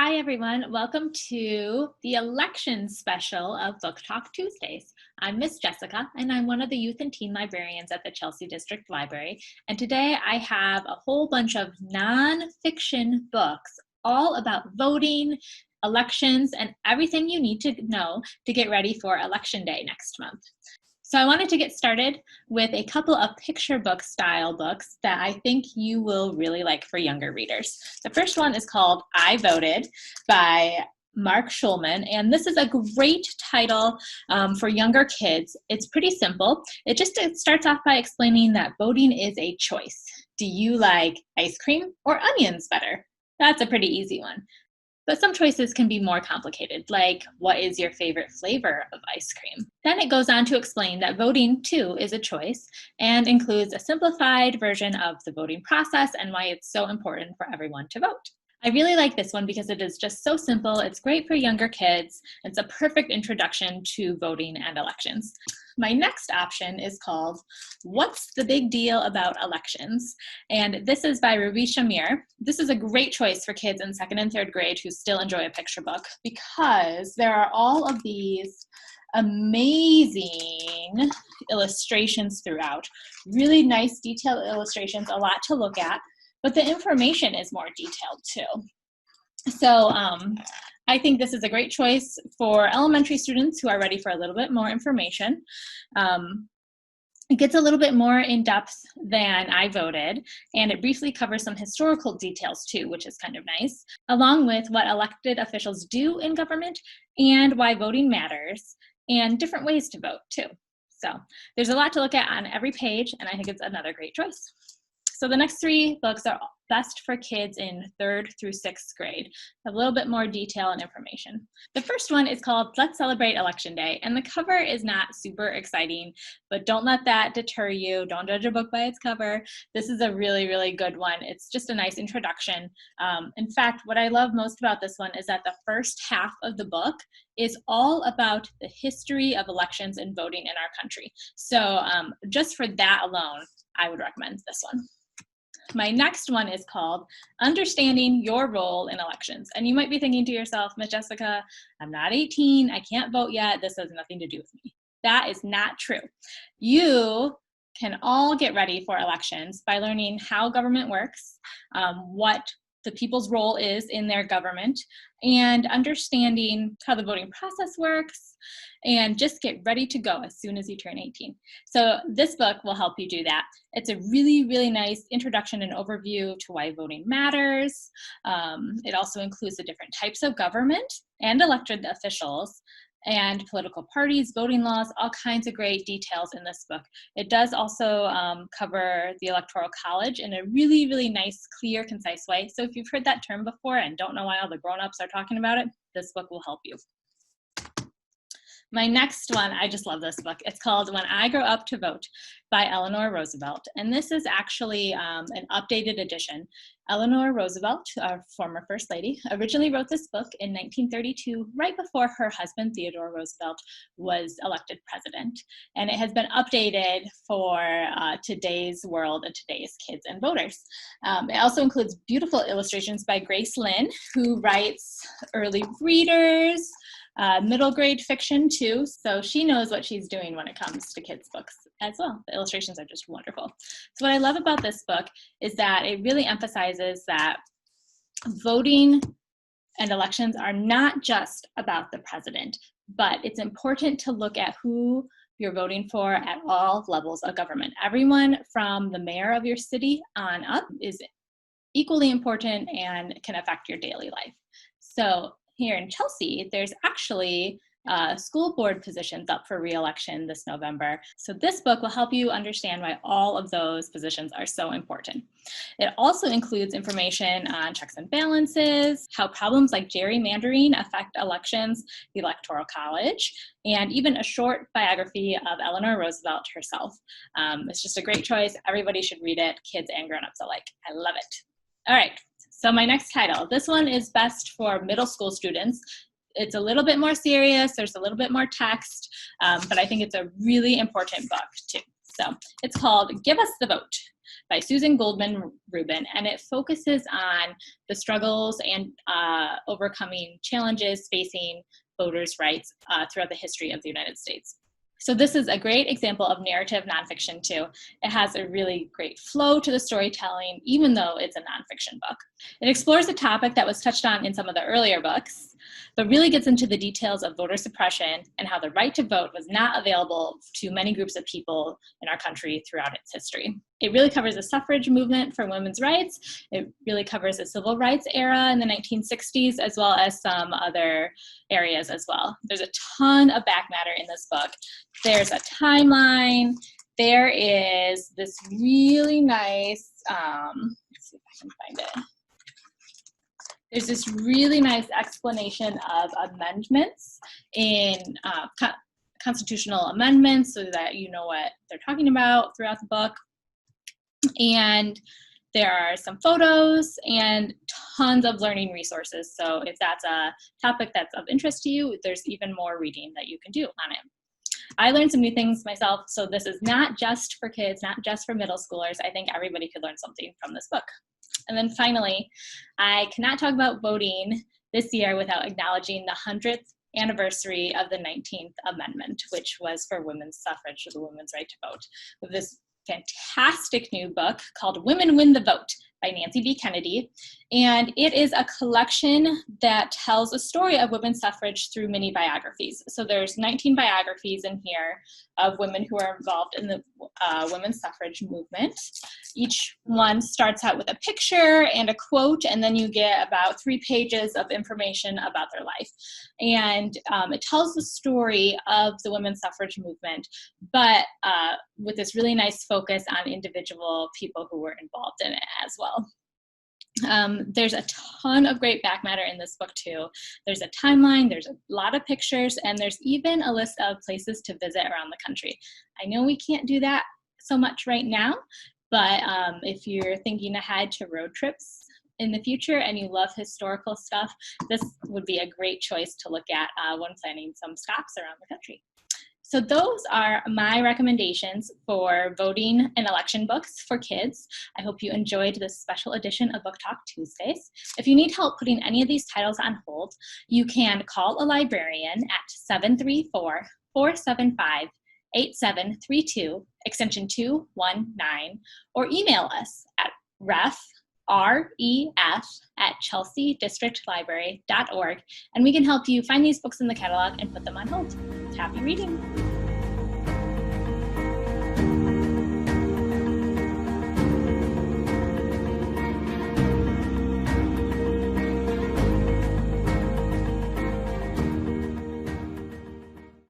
Hi, everyone. Welcome to the election special of Book Talk Tuesdays. I'm Miss Jessica, and I'm one of the youth and teen librarians at the Chelsea District Library. And today I have a whole bunch of nonfiction books all about voting, elections, and everything you need to know to get ready for Election Day next month. So I wanted to get started with a couple of picture book style books that I think you will really like for younger readers. The first one is called I Voted by Mark Schulman, and this is a great title for younger kids. It's pretty simple. It starts off by explaining that voting is a choice. Do you like ice cream or onions better? That's a pretty easy one. But some choices can be more complicated, like what is your favorite flavor of ice cream? Then it goes on to explain that voting, too, is a choice and includes a simplified version of the voting process and why it's so important for everyone to vote. I really like this one because it is just so simple. It's great for younger kids. It's a perfect introduction to voting and elections. My next option is called What's the Big Deal About Elections? And this is by Ruby Shamir. This is a great choice for kids in 2nd and 3rd grade who still enjoy a picture book because there are all of these amazing illustrations throughout. Really nice detailed illustrations, a lot to look at, but the information is more detailed too. So I think this is a great choice for elementary students who are ready for a little bit more information. It gets a little bit more in depth than I Voted, and it briefly covers some historical details too, which is kind of nice, along with what elected officials do in government and why voting matters, and different ways to vote too. So there's a lot to look at on every page, and I think it's another great choice. So the next 3 books are best for kids in 3rd through 6th grade. A little bit more detail and information. The first one is called Let's Celebrate Election Day, and the cover is not super exciting, but don't let that deter you. Don't judge a book by its cover. This is a really, really good one. It's just a nice introduction. In fact, what I love most about this one is that the first half of the book is all about the history of elections and voting in our country. So just for that alone, I would recommend this one. My next one is called Understanding Your Role in Elections. And you might be thinking to yourself, Miss Jessica, I'm not 18, I can't vote yet, this has nothing to do with me. That is not true. You can all get ready for elections by learning how government works, what the people's role is in their government, and understanding how the voting process works, and just get ready to go as soon as you turn 18. So this book will help you do that. It's a really, really nice introduction and overview to why voting matters. It also includes the different types of government and elected officials and political parties, voting laws, all kinds of great details in this book. It does also cover the Electoral College in a really, really nice, clear, concise way. So if you've heard that term before and don't know why all the grown-ups are talking about it, this book will help you. My next one, I just love this book. It's called When I Grow Up to Vote by Eleanor Roosevelt. And this is actually an updated edition. Eleanor Roosevelt, our former First Lady, originally wrote this book in 1932, right before her husband, Theodore Roosevelt, was elected president. And it has been updated for today's world and today's kids and voters. It also includes beautiful illustrations by Grace Lynn, who writes early readers, middle grade fiction too, so she knows what she's doing when it comes to kids' books as well. The illustrations are just wonderful. So what I love about this book is that it really emphasizes that voting and elections are not just about the president, but it's important to look at who you're voting for at all levels of government. Everyone from the mayor of your city on up is equally important and can affect your daily life. So here in Chelsea, there's actually school board positions up for re-election this November. So this book will help you understand why all of those positions are so important. It also includes information on checks and balances, how problems like gerrymandering affect elections, the Electoral College, and even a short biography of Eleanor Roosevelt herself. It's just a great choice. Everybody should read it, kids and grown-ups alike. I love it. All right. So my next title, this one is best for middle school students. It's a little bit more serious, there's a little bit more text, but I think it's a really important book too. So it's called Give Us the Vote by Susan Goldman Rubin, and it focuses on the struggles and overcoming challenges facing voters' rights throughout the history of the United States. So this is a great example of narrative nonfiction too. It has a really great flow to the storytelling, even though it's a nonfiction book. It explores a topic that was touched on in some of the earlier books, but really gets into the details of voter suppression and how the right to vote was not available to many groups of people in our country throughout its history. It really covers the suffrage movement for women's rights. It really covers the civil rights era in the 1960s, as well as some other areas as well. There's a ton of back matter in this book. There's a timeline. There is this really nice, let's see if I can find it. There's this really nice explanation of amendments in constitutional amendments so that you know what they're talking about throughout the book. And there are some photos and tons of learning resources. So if that's a topic that's of interest to you, there's even more reading that you can do on it. I learned some new things myself, so this is not just for kids, not just for middle schoolers. I think everybody could learn something from this book. And then finally, I cannot talk about voting this year without acknowledging the 100th anniversary of the 19th Amendment, which was for women's suffrage, or the women's right to vote, with this fantastic new book called Women Win the Vote by Nancy B. Kennedy. And it is a collection that tells a story of women's suffrage through mini biographies. So there's 19 biographies in here of women who are involved in the women's suffrage movement. Each one starts out with a picture and a quote, and then you get about 3 pages of information about their life. And it tells the story of the women's suffrage movement, but with this really nice focus on individual people who were involved in it as well. There's a ton of great back matter in this book too. There's a timeline, there's a lot of pictures, and there's even a list of places to visit around the country. I know we can't do that so much right now, but if you're thinking ahead to road trips in the future and you love historical stuff, this would be a great choice to look at when planning some stops around the country. So those are my recommendations for voting and election books for kids. I hope you enjoyed this special edition of Book Talk Tuesdays. If you need help putting any of these titles on hold, you can call a librarian at 734-475-8732, extension 219, or email us at ref@chelseadistrictlibrary.org, and we can help you find these books in the catalog and put them on hold. Happy reading!